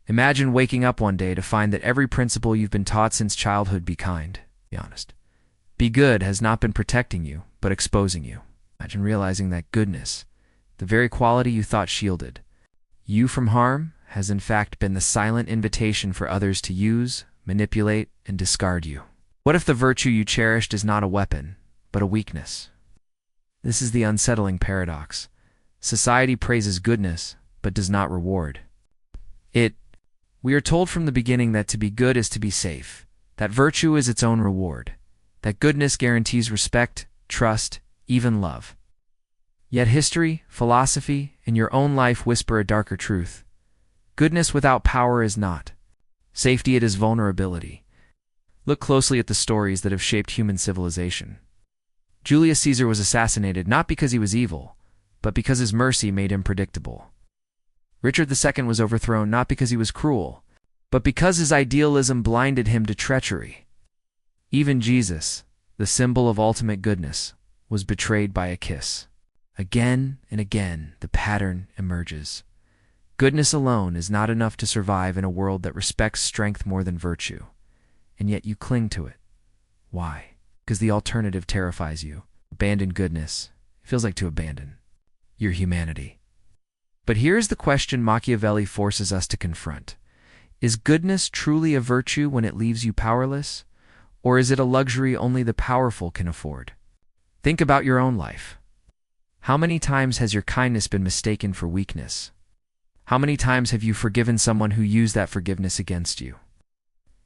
Imagine waking up one day to find that every principle you've been taught since childhood, be kind, be honest, be good, has not been protecting you, but exposing you. Imagine realizing that goodness, the very quality you thought shielded you from harm, has in fact been the silent invitation for others to use, manipulate, and discard you. What if the virtue you cherished is not a weapon, but a weakness? This is the unsettling paradox. Society praises goodness, but does not reward it. We are told from the beginning that to be good is to be safe, that virtue is its own reward, that goodness guarantees respect, trust, even love. Yet history, philosophy, and your own life whisper a darker truth. Goodness without power is not safety, it is vulnerability. Look closely at the stories that have shaped human civilization. Julius Caesar was assassinated not because he was evil, but because his mercy made him predictable. Richard II was overthrown not because he was cruel, but because his idealism blinded him to treachery. Even Jesus, the symbol of ultimate goodness, was betrayed by a kiss. Again and again, the pattern emerges. Goodness alone is not enough to survive in a world that respects strength more than virtue, and yet you cling to it. Why? Because the alternative terrifies you. Abandon goodness. It feels like to abandon your humanity. But here's the question Machiavelli forces us to confront. Is goodness truly a virtue when it leaves you powerless? Or is it a luxury only the powerful can afford? Think about your own life. How many times has your kindness been mistaken for weakness? How many times have you forgiven someone who used that forgiveness against you?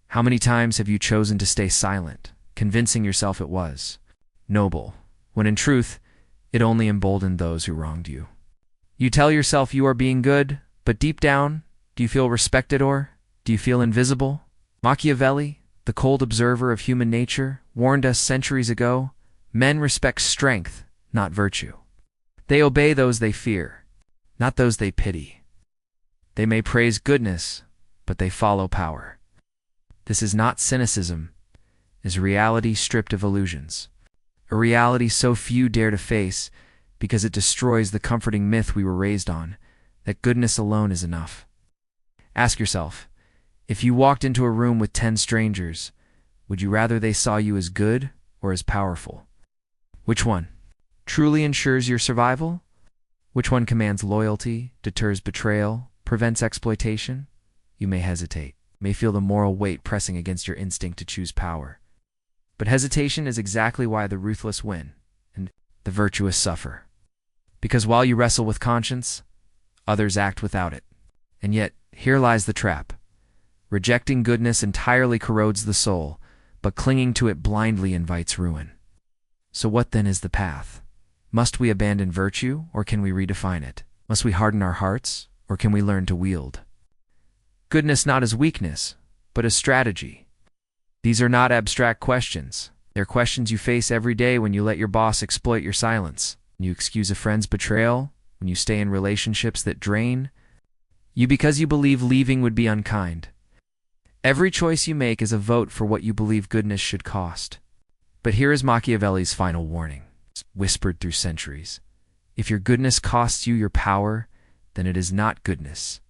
How many times have you chosen to stay silent, convincing yourself it was noble, when in truth, it only emboldened those who wronged you? You tell yourself you are being good, but deep down, do you feel respected or do you feel invisible? Machiavelli, the cold observer of human nature, warned us centuries ago, men respect strength, not virtue. They obey those they fear, not those they pity. They may praise goodness, but they follow power. This is not cynicism, it is reality stripped of illusions. A reality so few dare to face because it destroys the comforting myth we were raised on, that goodness alone is enough. Ask yourself, if you walked into a room with 10 strangers, would you rather they saw you as good or as powerful? Which one truly ensures your survival? Which one commands loyalty, deters betrayal, prevents exploitation? You may hesitate, may feel the moral weight pressing against your instinct to choose power. But hesitation is exactly why the ruthless win and the virtuous suffer. Because while you wrestle with conscience, others act without it. And yet, here lies the trap. Rejecting goodness entirely corrodes the soul, but clinging to it blindly invites ruin. So what then is the path? Must we abandon virtue, or can we redefine it? Must we harden our hearts, or can we learn to wield goodness not as weakness, but as strategy? These are not abstract questions. They're questions you face every day when you let your boss exploit your silence, when you excuse a friend's betrayal, when you stay in relationships that drain you because you believe leaving would be unkind. Every choice you make is a vote for what you believe goodness should cost. But here is Machiavelli's final warning, whispered through centuries. If your goodness costs you your power, then it is not goodness.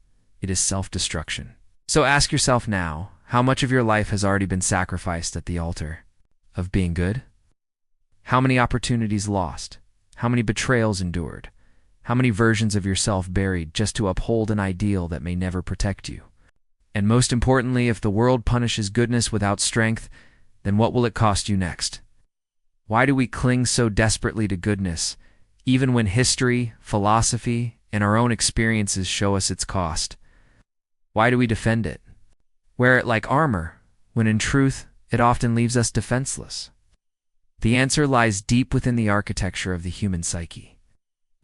It is self-destruction. So ask yourself now, how much of your life has already been sacrificed at the altar of being good? How many opportunities lost? How many betrayals endured? How many versions of yourself buried just to uphold an ideal that may never protect you? And most importantly, if the world punishes goodness without strength, then what will it cost you next? Why do we cling so desperately to goodness, even when history, philosophy, and our own experiences show us its cost? Why do we defend it? Wear it like armor, when in truth, it often leaves us defenseless. The answer lies deep within the architecture of the human psyche.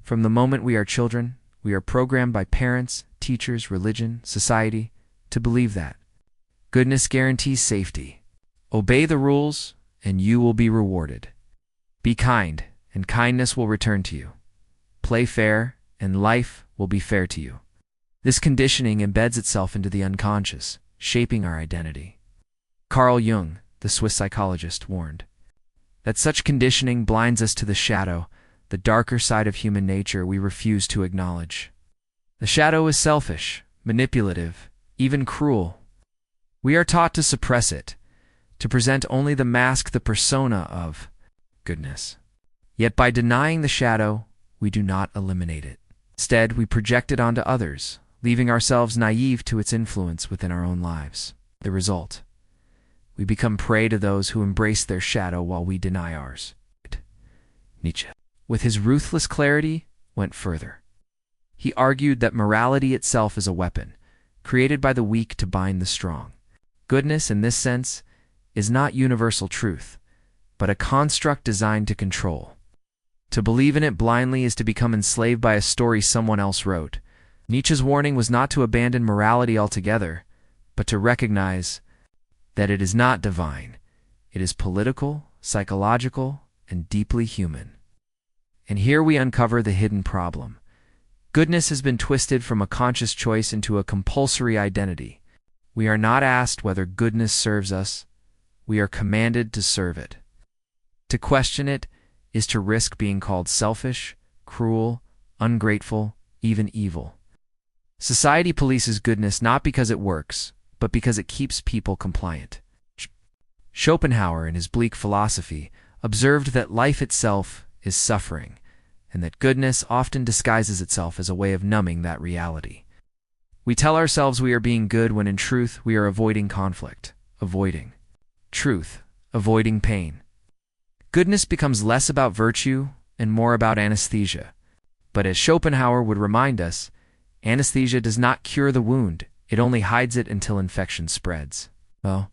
From the moment we are children, we are programmed by parents, teachers, religion, society, to believe that goodness guarantees safety. Obey the rules, and you will be rewarded. Be kind, and kindness will return to you. Play fair, and life will be fair to you. This conditioning embeds itself into the unconscious, shaping our identity. Carl Jung, the Swiss psychologist, warned that such conditioning blinds us to the shadow, the darker side of human nature we refuse to acknowledge. The shadow is selfish, manipulative, even cruel. We are taught to suppress it, to present only the mask, the persona of goodness. Yet by denying the shadow, we do not eliminate it. Instead, we project it onto others, leaving ourselves naive to its influence within our own lives. The result: we become prey to those who embrace their shadow while we deny ours. Nietzsche, with his ruthless clarity, went further. He argued that morality itself is a weapon, created by the weak to bind the strong. Goodness, in this sense, is not universal truth, but a construct designed to control. To believe in it blindly is to become enslaved by a story someone else wrote. Nietzsche's warning was not to abandon morality altogether, but to recognize that it is not divine. It is political, psychological, and deeply human. And here we uncover the hidden problem. Goodness has been twisted from a conscious choice into a compulsory identity. We are not asked whether goodness serves us. We are commanded to serve it. To question it is to risk being called selfish, cruel, ungrateful, even evil. Society polices goodness not because it works, but because it keeps people compliant. Schopenhauer, in his bleak philosophy, observed that life itself is suffering, and that goodness often disguises itself as a way of numbing that reality. We tell ourselves we are being good when in truth we are avoiding conflict, avoiding truth, avoiding pain. Goodness becomes less about virtue and more about anesthesia. But as Schopenhauer would remind us, anesthesia does not cure the wound, it only hides it until infection spreads. Oh,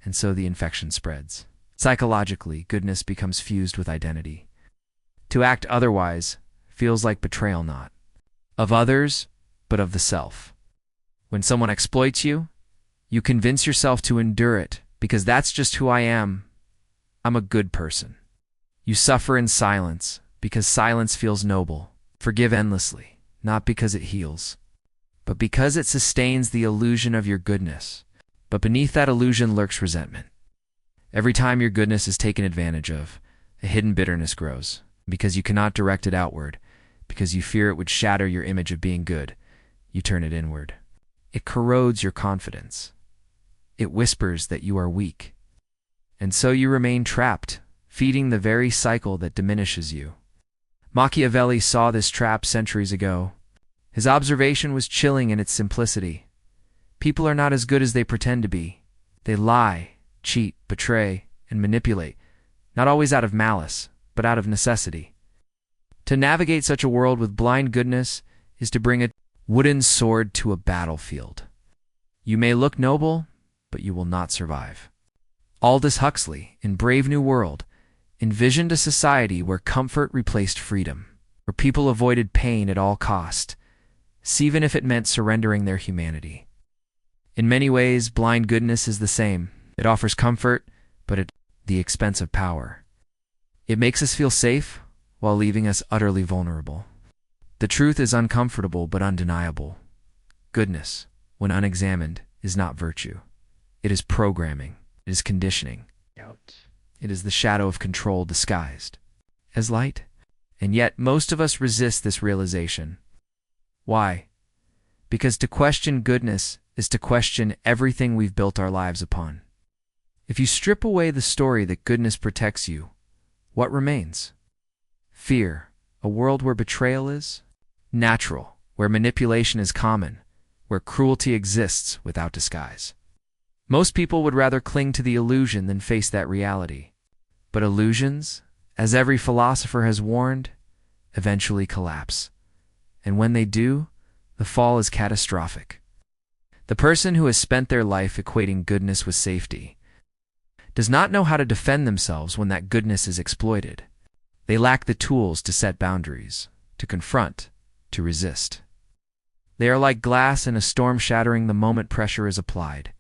and so the infection spreads. Psychologically, goodness becomes fused with identity. To act otherwise feels like betrayal, not of others, but of the self. When someone exploits you, you convince yourself to endure it because that's just who I am. I'm a good person. You suffer in silence because silence feels noble. Forgive endlessly, not because it heals, but because it sustains the illusion of your goodness. But beneath that illusion lurks resentment. Every time your goodness is taken advantage of, a hidden bitterness grows. Because you cannot direct it outward, because you fear it would shatter your image of being good, you turn it inward. It corrodes your confidence. It whispers that you are weak. And so you remain trapped, feeding the very cycle that diminishes you. Machiavelli saw this trap centuries ago. His observation was chilling in its simplicity. People are not as good as they pretend to be. They lie, cheat, betray, and manipulate, not always out of malice, but out of necessity. To navigate such a world with blind goodness is to bring a wooden sword to a battlefield. You may look noble, but you will not survive. Aldous Huxley, in Brave New World, envisioned a society where comfort replaced freedom, where people avoided pain at all cost, even if it meant surrendering their humanity. In many ways, blind goodness is the same. It offers comfort, but at the expense of power. It makes us feel safe while leaving us utterly vulnerable. The truth is uncomfortable but undeniable. Goodness, when unexamined, is not virtue. It is programming. It is conditioning. It is the shadow of control disguised as light. And yet most of us resist this realization. Why? Because to question goodness is to question everything we've built our lives upon. If you strip away the story that goodness protects you, what remains? Fear, a world where betrayal is natural, where manipulation is common, where cruelty exists without disguise. Most people would rather cling to the illusion than face that reality. But illusions, as every philosopher has warned, eventually collapse. And when they do, the fall is catastrophic. The person who has spent their life equating goodness with safety does not know how to defend themselves when that goodness is exploited. They lack the tools to set boundaries, to confront, to resist. They are like glass in a storm shattering the moment pressure is applied.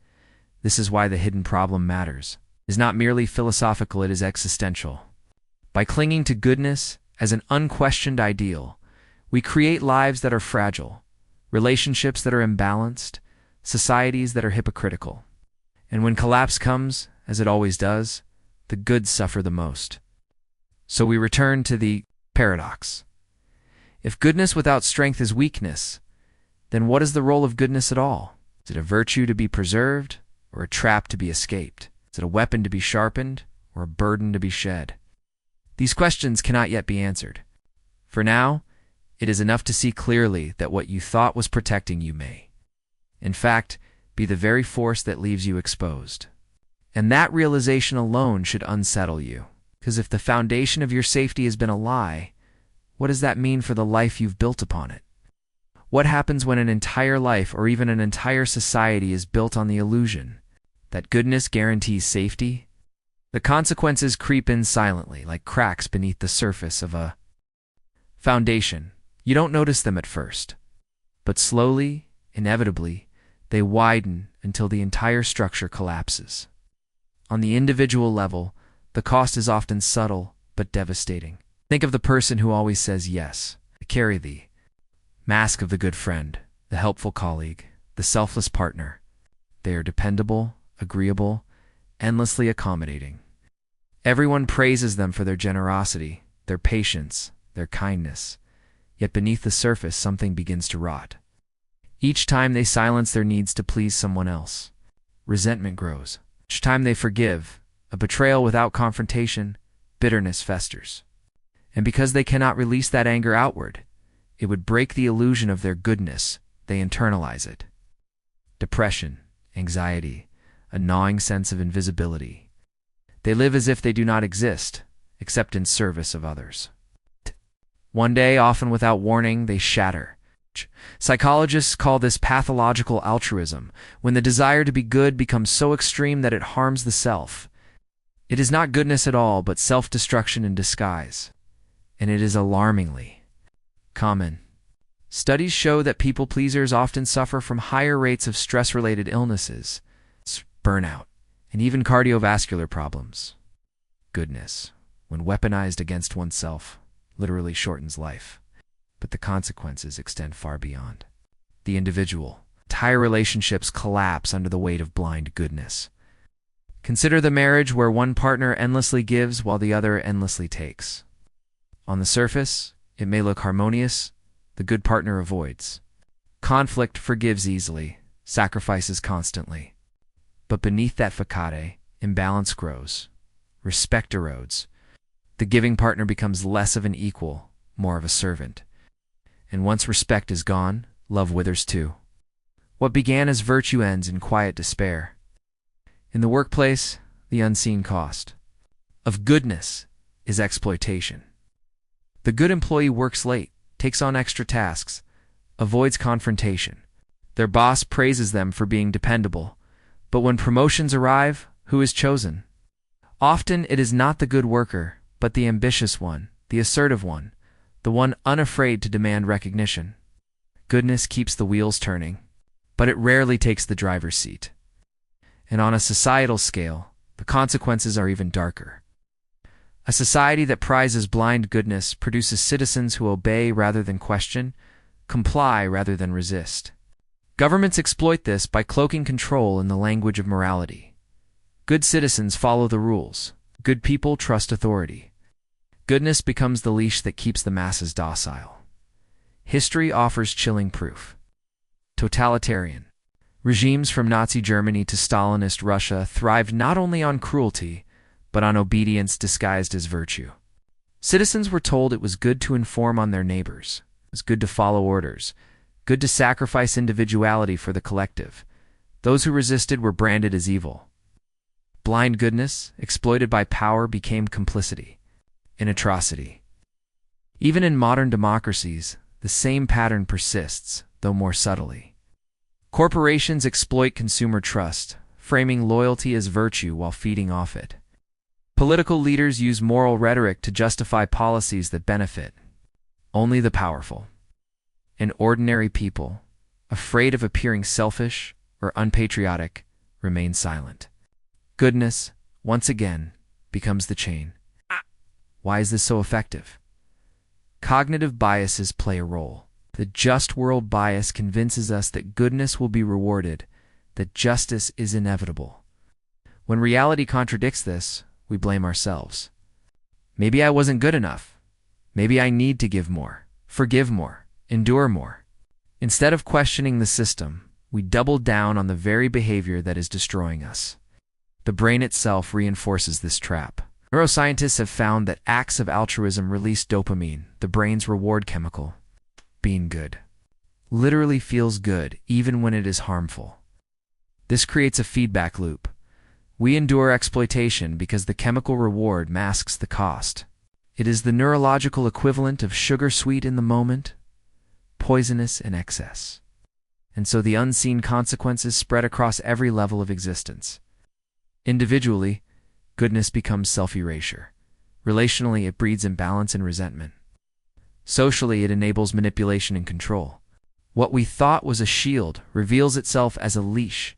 This is why the hidden problem matters. It is not merely philosophical, it is existential. By clinging to goodness as an unquestioned ideal, we create lives that are fragile, relationships that are imbalanced, societies that are hypocritical. And when collapse comes, as it always does, the good suffer the most. So we return to the paradox. If goodness without strength is weakness, then what is the role of goodness at all? Is it a virtue to be preserved, or a trap to be escaped? Is it a weapon to be sharpened, or a burden to be shed? These questions cannot yet be answered. For now, it is enough to see clearly that what you thought was protecting you may, in fact, be the very force that leaves you exposed. And that realization alone should unsettle you, because if the foundation of your safety has been a lie, what does that mean for the life you've built upon it? What happens when an entire life or even an entire society is built on the illusion that goodness guarantees safety? The consequences creep in silently, like cracks beneath the surface of a foundation. You don't notice them at first, but slowly, inevitably, they widen until the entire structure collapses. On the individual level, the cost is often subtle but devastating. Think of the person who always says yes. They carry the mask of the good friend, the helpful colleague, the selfless partner. They are dependable, agreeable, endlessly accommodating. Everyone praises them for their generosity, their patience, their kindness. Yet beneath the surface, something begins to rot. Each time they silence their needs to please someone else, resentment grows. Each time they forgive, a betrayal without confrontation, bitterness festers. And because they cannot release that anger outward, it would break the illusion of their goodness. They internalize it. Depression, anxiety, a gnawing sense of invisibility. They live as if they do not exist, except in service of others. One day, often without warning, they shatter. Psychologists call this pathological altruism, when the desire to be good becomes so extreme that it harms the self. It is not goodness at all, but self-destruction in disguise. And it is alarmingly common. Studies show that people-pleasers often suffer from higher rates of stress-related illnesses, burnout, and even cardiovascular problems. Goodness, when weaponized against oneself, literally shortens life. But the consequences extend far beyond the individual. Entire relationships collapse under the weight of blind goodness. Consider the marriage where one partner endlessly gives while the other endlessly takes. On the surface, it may look harmonious. The good partner avoids. Conflict forgives easily, sacrifices constantly. But beneath that facade, imbalance grows. Respect erodes. The giving partner becomes less of an equal, more of a servant. And once respect is gone, love withers too. What began as virtue ends in quiet despair. In the workplace, the unseen cost of goodness is exploitation. The good employee works late, takes on extra tasks, avoids confrontation. Their boss praises them for being dependable. But when promotions arrive, who is chosen? Often it is not the good worker, but the ambitious one, the assertive one, the one unafraid to demand recognition. Goodness keeps the wheels turning, but it rarely takes the driver's seat. And on a societal scale, the consequences are even darker. A society that prizes blind goodness produces citizens who obey rather than question, comply rather than resist. Governments exploit this by cloaking control in the language of morality. Good citizens follow the rules. Good people trust authority. Goodness becomes the leash that keeps the masses docile. History offers chilling proof. Totalitarian regimes from Nazi Germany to Stalinist Russia thrived not only on cruelty, but on obedience disguised as virtue. Citizens were told it was good to inform on their neighbors, it was good to follow orders, good to sacrifice individuality for the collective. Those who resisted were branded as evil. Blind goodness, exploited by power, became complicity in atrocity. Even in modern democracies, the same pattern persists, though more subtly. Corporations exploit consumer trust, framing loyalty as virtue while feeding off it. Political leaders use moral rhetoric to justify policies that benefit only the powerful. And ordinary people, afraid of appearing selfish or unpatriotic, remain silent. Goodness, once again, becomes the chain. Why is this so effective? Cognitive biases play a role. The just world bias convinces us that goodness will be rewarded, that justice is inevitable. When reality contradicts this, we blame ourselves. Maybe I wasn't good enough. Maybe I need to give more, forgive more, endure more. Instead of questioning the system, we double down on the very behavior that is destroying us. The brain itself reinforces this trap. Neuroscientists have found that acts of altruism release dopamine, the brain's reward chemical. Being good literally feels good even when it is harmful. This creates a feedback loop. We endure exploitation because the chemical reward masks the cost. It is the neurological equivalent of sugar sweet in the moment, poisonous in excess. And so the unseen consequences spread across every level of existence. Individually, goodness becomes self-erasure. Relationally, it breeds imbalance and resentment. Socially, it enables manipulation and control. What we thought was a shield reveals itself as a leash,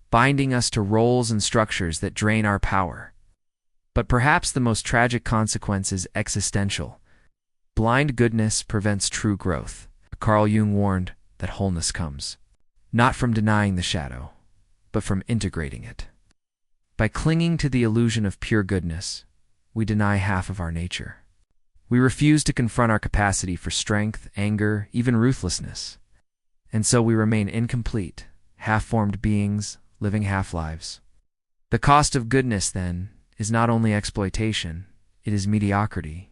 binding us to roles and structures that drain our power. But perhaps the most tragic consequence is existential. Blind goodness prevents true growth. Carl Jung warned that wholeness comes, not from denying the shadow, but from integrating it. By clinging to the illusion of pure goodness, we deny half of our nature. We refuse to confront our capacity for strength, anger, even ruthlessness. And so we remain incomplete, half-formed beings, living half-lives. The cost of goodness, then, is not only exploitation, it is mediocrity.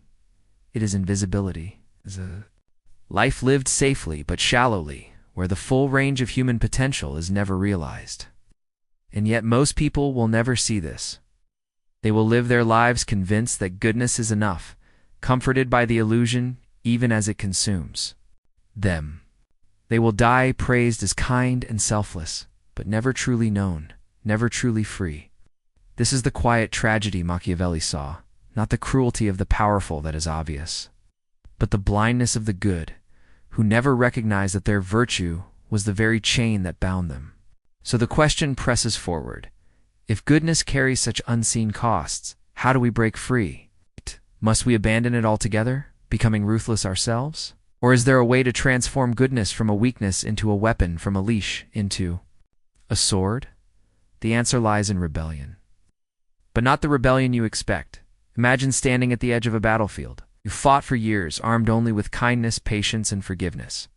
It is invisibility. It is a life lived safely but shallowly, where the full range of human potential is never realized. And yet most people will never see this. They will live their lives convinced that goodness is enough, comforted by the illusion even as it consumes them. They will die praised as kind and selfless, but never truly known, never truly free. This is the quiet tragedy Machiavelli saw, not the cruelty of the powerful that is obvious, but the blindness of the good, who never recognized that their virtue was the very chain that bound them. So the question presses forward. If goodness carries such unseen costs, how do we break free? Must we abandon it altogether, becoming ruthless ourselves? Or is there a way to transform goodness from a weakness into a weapon, from a leash into a sword? The answer lies in rebellion. But not the rebellion you expect. Imagine standing at the edge of a battlefield. You fought for years, armed only with kindness, patience, and forgiveness.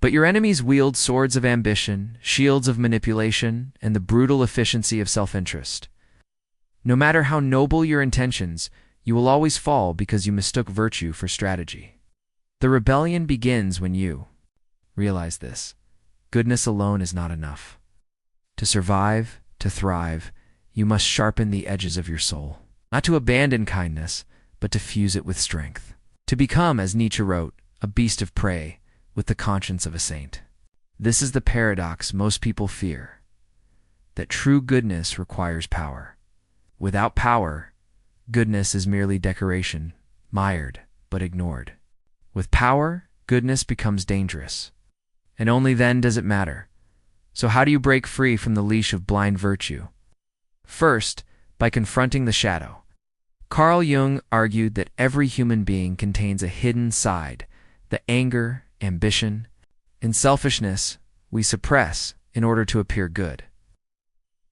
But your enemies wield swords of ambition, shields of manipulation, and the brutal efficiency of self-interest. No matter how noble your intentions, you will always fall because you mistook virtue for strategy. The rebellion begins when you realize this. Goodness alone is not enough. To survive, to thrive, you must sharpen the edges of your soul. Not to abandon kindness, but to fuse it with strength. To become, as Nietzsche wrote, a beast of prey with the conscience of a saint. This is the paradox most people fear, that true goodness requires power. Without power, goodness is merely decoration, mired but ignored. With power, goodness becomes dangerous, and only then does it matter. So how do you break free from the leash of blind virtue? First, by confronting the shadow. Carl Jung argued that every human being contains a hidden side, the anger, ambition, and selfishness we suppress in order to appear good.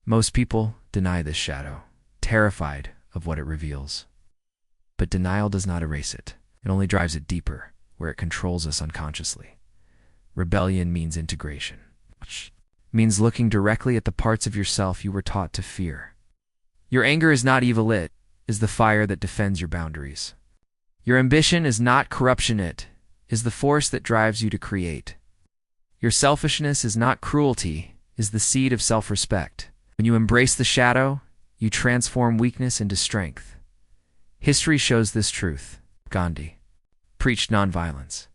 Most people deny this shadow, terrified of what it reveals. But denial does not erase it. It only drives it deeper, where it controls us unconsciously. Rebellion means integration. It means looking directly at the parts of yourself you were taught to fear. Your anger is not evil, it is the fire that defends your boundaries. Your ambition is not corruption, it is the force that drives you to create. Your selfishness is not cruelty, is the seed of self-respect. When you embrace the shadow, you transform weakness into strength. History shows this truth. Gandhi preached nonviolence.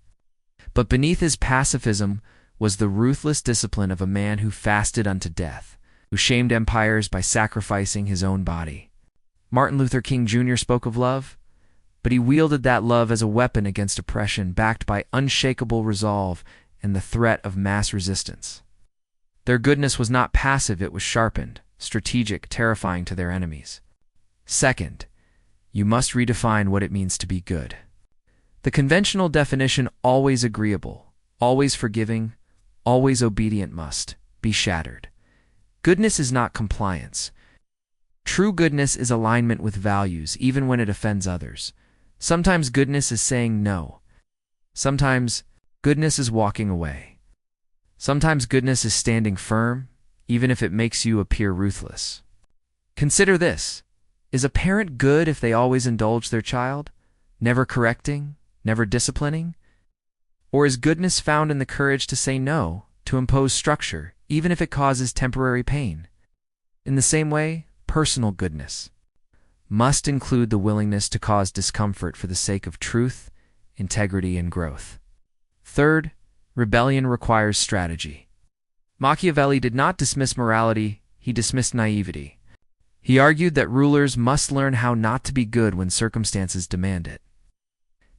But beneath his pacifism was the ruthless discipline of a man who fasted unto death, who shamed empires by sacrificing his own body. Martin Luther King Jr. spoke of love, but he wielded that love as a weapon against oppression, backed by unshakable resolve and the threat of mass resistance. Their goodness was not passive, it was sharpened, strategic, terrifying to their enemies. Second, you must redefine what it means to be good. The conventional definition, always agreeable, always forgiving, always obedient, must be shattered. Goodness is not compliance. True goodness is alignment with values, even when it offends others. Sometimes goodness is saying no. Sometimes goodness is walking away. Sometimes goodness is standing firm, even if it makes you appear ruthless. Consider this. Is a parent good if they always indulge their child, never correcting, never disciplining? Or is goodness found in the courage to say no, to impose structure, even if it causes temporary pain? In the same way, personal goodness must include the willingness to cause discomfort for the sake of truth, integrity, and growth. Third, rebellion requires strategy. Machiavelli did not dismiss morality, he dismissed naivety. He argued that rulers must learn how not to be good when circumstances demand it.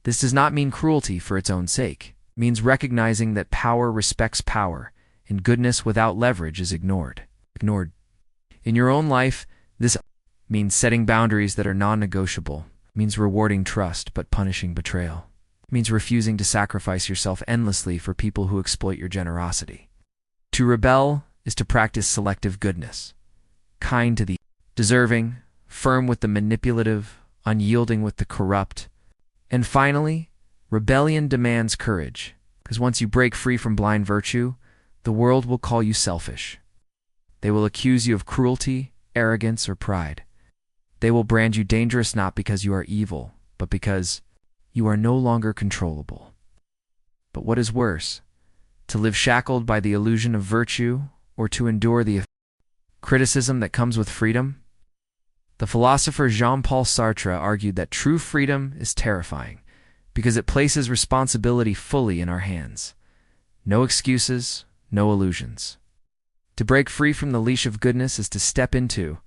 This does not mean cruelty for its own sake. It means recognizing that power respects power, and goodness without leverage is ignored. In your own life, this means setting boundaries that are non-negotiable. It means rewarding trust but punishing betrayal. It means refusing to sacrifice yourself endlessly for people who exploit your generosity. To rebel is to practice selective goodness, kind to the deserving, firm with the manipulative, unyielding with the corrupt. And finally, rebellion demands courage, because once you break free from blind virtue, the world will call you selfish. They will accuse you of cruelty, arrogance, or pride. They will brand you dangerous not because you are evil, but because you are no longer controllable. But what is worse, to live shackled by the illusion of virtue or to endure the criticism that comes with freedom? The philosopher Jean-Paul Sartre argued that true freedom is terrifying because it places responsibility fully in our hands. No excuses, no illusions. To break free from the leash of goodness is to step into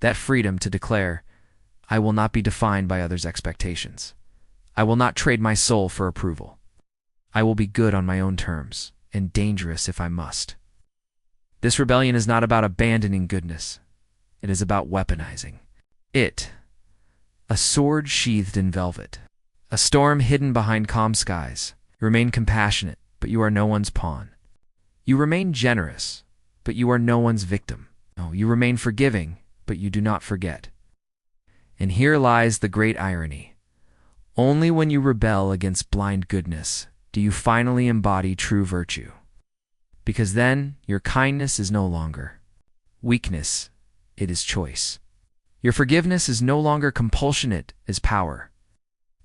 that freedom to declare, I will not be defined by others' expectations. I will not trade my soul for approval. I will be good on my own terms, and dangerous if I must. This rebellion is not about abandoning goodness. It is about weaponizing it. A sword sheathed in velvet. A storm hidden behind calm skies. You remain compassionate, but you are no one's pawn. You remain generous, but you are no one's victim. No, you remain forgiving, but you do not forget. And here lies the great irony. Only when you rebel against blind goodness do you finally embody true virtue. Because then your kindness is no longer weakness, it is choice. Your forgiveness is no longer compulsion, it is power.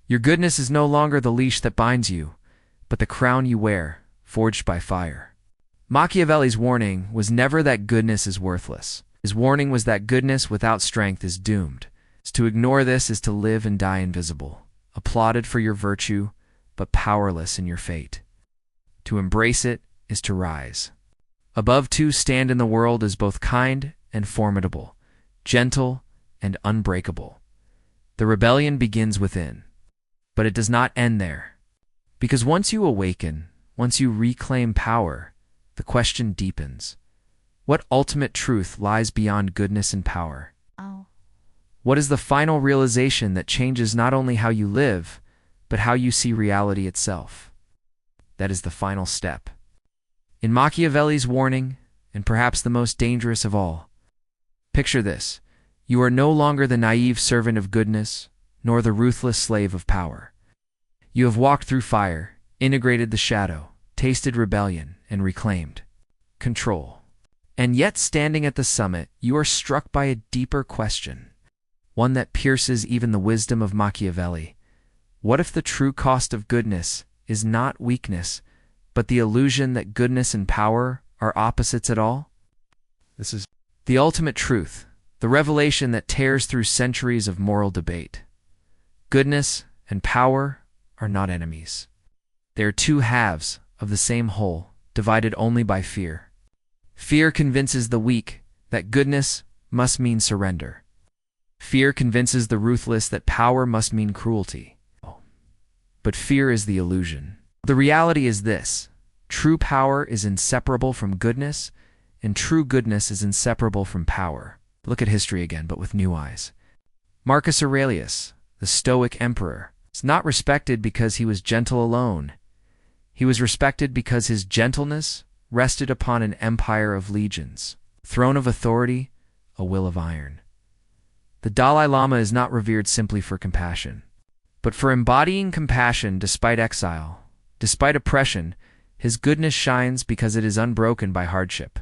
Your goodness is no longer the leash that binds you, but the crown you wear, forged by fire. Machiavelli's warning was never that goodness is worthless. His warning was that goodness without strength is doomed. To ignore this is to live and die invisible, applauded for your virtue, but powerless in your fate. To embrace it is to rise. Above to stand in the world is both kind and formidable, gentle and unbreakable. The rebellion begins within, but it does not end there. Because once you awaken, once you reclaim power, the question deepens. What ultimate truth lies beyond goodness and power? What is the final realization that changes not only how you live, but how you see reality itself? That is the final step. In Machiavelli's warning, and perhaps the most dangerous of all, picture this. You are no longer the naive servant of goodness, nor the ruthless slave of power. You have walked through fire, integrated the shadow, tasted rebellion, and reclaimed control. And yet, standing at the summit, you are struck by a deeper question, one that pierces even the wisdom of Machiavelli. What if the true cost of goodness is not weakness, but the illusion that goodness and power are opposites at all? This is the ultimate truth, the revelation that tears through centuries of moral debate. Goodness and power are not enemies. They are two halves of the same whole, divided only by fear. Fear convinces the weak that goodness must mean surrender. Fear convinces the ruthless that power must mean cruelty. But fear is the illusion. The reality is this: true power is inseparable from goodness, and true goodness is inseparable from power. Look at history again, but with new eyes. Marcus Aurelius, the Stoic emperor, is not respected because he was gentle alone. He was respected because his gentleness rested upon an empire of legions, a throne of authority, a will of iron. The Dalai Lama is not revered simply for compassion, but for embodying compassion despite exile, despite oppression. His goodness shines because it is unbroken by hardship.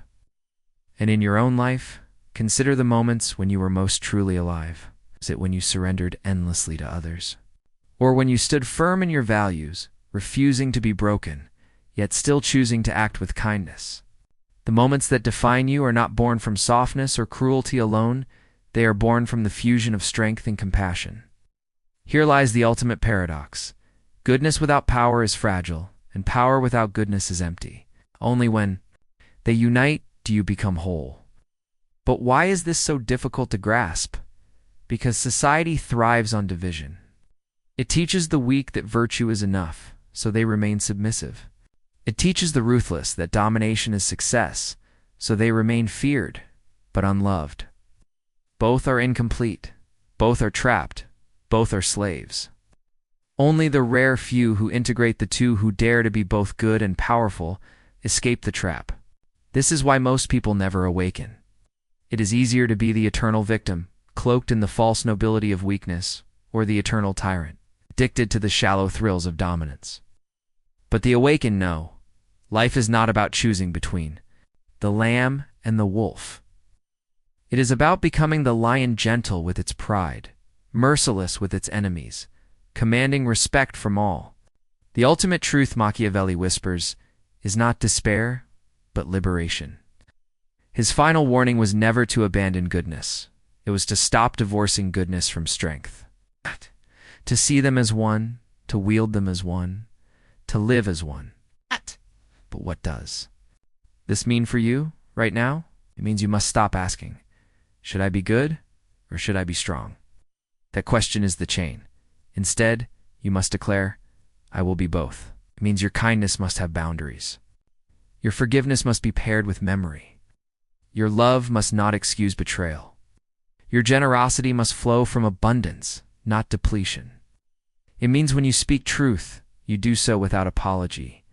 And in your own life, consider the moments when you were most truly alive. Is it when you surrendered endlessly to others? Or when you stood firm in your values, refusing to be broken, yet still choosing to act with kindness? The moments that define you are not born from softness or cruelty alone, they are born from the fusion of strength and compassion. Here lies the ultimate paradox. Goodness without power is fragile, and power without goodness is empty. Only when they unite do you become whole. But why is this so difficult to grasp? Because society thrives on division. It teaches the weak that virtue is enough, so they remain submissive. It teaches the ruthless that domination is success, so they remain feared, but unloved. Both are incomplete. Both are trapped. Both are slaves. Only the rare few who integrate the two, who dare to be both good and powerful, escape the trap. This is why most people never awaken. It is easier to be the eternal victim, cloaked in the false nobility of weakness, or the eternal tyrant, addicted to the shallow thrills of dominance. But the awakened know, life is not about choosing between the lamb and the wolf. It is about becoming the lion, gentle with its pride, merciless with its enemies, commanding respect from all. The ultimate truth, Machiavelli whispers, is not despair, but liberation. His final warning was never to abandon goodness. It was to stop divorcing goodness from strength. To see them as one, to wield them as one, to live as one. But what does this mean for you right now? It means you must stop asking, should I be good or should I be strong? That question is the chain. Instead, you must declare, I will be both. It means your kindness must have boundaries. Your forgiveness must be paired with memory. Your love must not excuse betrayal. Your generosity must flow from abundance, not depletion. It means when you speak truth, you do so without apology.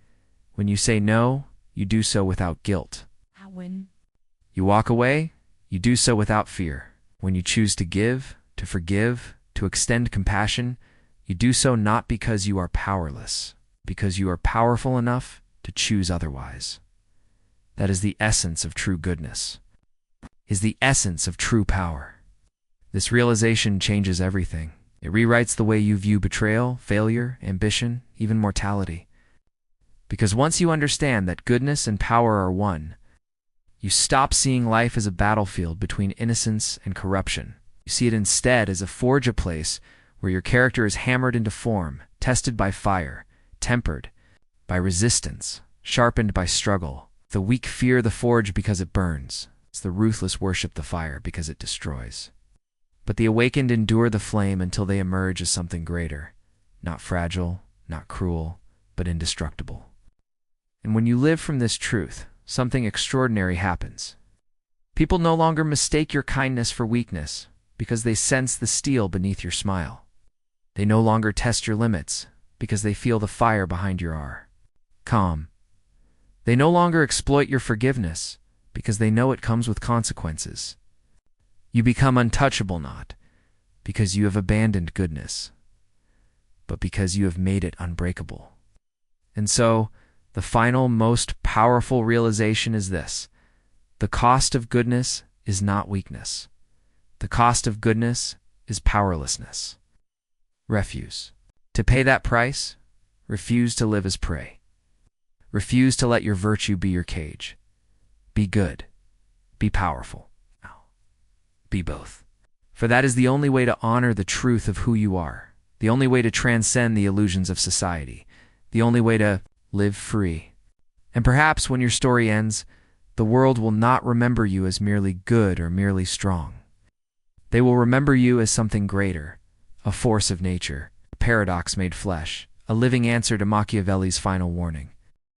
When you say no, you do so without guilt. When You walk away, you do so without fear. When you choose to give, to forgive, to extend compassion, you do so not because you are powerless, because you are powerful enough to choose otherwise. That is the essence of true goodness, is the essence of true power. This realization changes everything. It rewrites the way you view betrayal, failure, ambition, even mortality. Because once you understand that goodness and power are one, you stop seeing life as a battlefield between innocence and corruption. You see it instead as a forge, a place where your character is hammered into form, tested by fire, tempered by resistance, sharpened by struggle. The weak fear the forge because it burns. It's the ruthless worship the fire because it destroys. But the awakened endure the flame until they emerge as something greater, not fragile, not cruel, but indestructible. And when you live from this truth, something extraordinary happens. People no longer mistake your kindness for weakness because they sense the steel beneath your smile. They no longer test your limits because they feel the fire behind your calm. They no longer exploit your forgiveness because they know it comes with consequences. You become untouchable not because you have abandoned goodness, but because you have made it unbreakable. And so, the final, most powerful realization is this: the cost of goodness is not weakness. The cost of goodness is powerlessness. Refuse. To pay that price, refuse to live as prey. Refuse to let your virtue be your cage. Be good. Be powerful. Be both. For that is the only way to honor the truth of who you are, the only way to transcend the illusions of society, the only way to live free. And perhaps when your story ends, the world will not remember you as merely good or merely strong. They will remember you as something greater, a force of nature, a paradox made flesh, a living answer to Machiavelli's final warning.